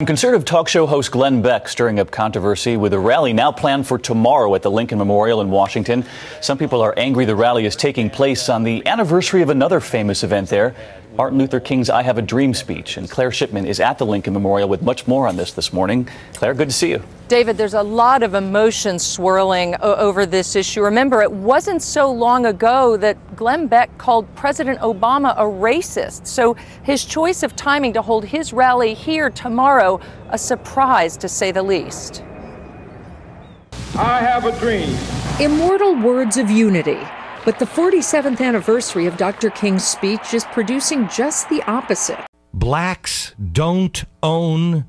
Conservative talk show host Glenn Beck stirring up controversy with a rally now planned for tomorrow at the Lincoln Memorial in Washington. Some people are angry the rally is taking place on the anniversary of another famous event there, Martin Luther King's I Have a Dream speech. And Claire Shipman is at the Lincoln Memorial with much more on this morning. Claire, good to see you. David, there's a lot of emotion swirling over this issue. Remember, it wasn't so long ago that Glenn Beck called President Obama a racist. So his choice of timing to hold his rally here tomorrow, a surprise to say the least. I have a dream. Immortal words of unity. But the 47th anniversary of Dr. King's speech is producing just the opposite. Blacks don't own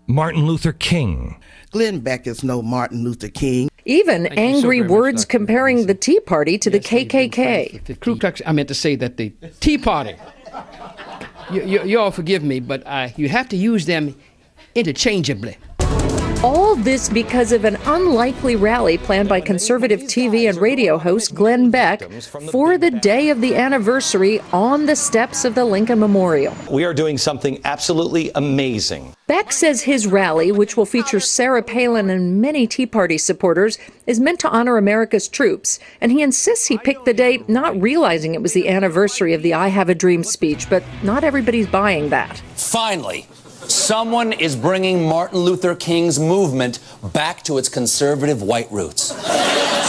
Martin Luther King. Glenn Beck is no Martin Luther King. Even angry words comparing the Tea Party to the KKK. Ku Klux, I meant to say that the Tea Party, you all forgive me, but you have to use them interchangeably. All this because of an unlikely rally planned by conservative TV and radio host Glenn Beck for the day of the anniversary on the steps of the Lincoln Memorial. We are doing something absolutely amazing. Beck says his rally, which will feature Sarah Palin and many Tea Party supporters, is meant to honor America's troops. And he insists he picked the date not realizing it was the anniversary of the I Have a Dream speech, but not everybody's buying that. Finally, someone is bringing Martin Luther King's movement back to its conservative white roots.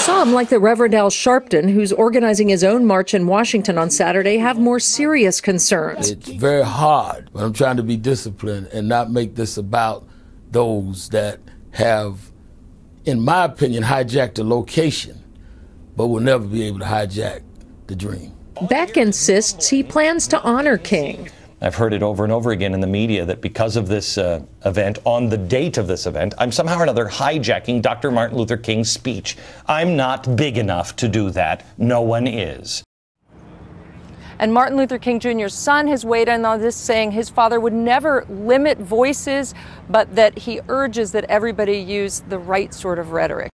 Some, like the Reverend Al Sharpton, who's organizing his own march in Washington on Saturday, have more serious concerns. It's very hard, but I'm trying to be disciplined and not make this about those that have, in my opinion, hijacked the location, but will never be able to hijack the dream. Beck insists he plans to honor King. I've heard it over and over again in the media that because of this event, on the date of this event, I'm somehow or another hijacking Dr. Martin Luther King's speech. I'm not big enough to do that. No one is. And Martin Luther King Jr.'s son has weighed in on this, saying his father would never limit voices, but that he urges that everybody use the right sort of rhetoric.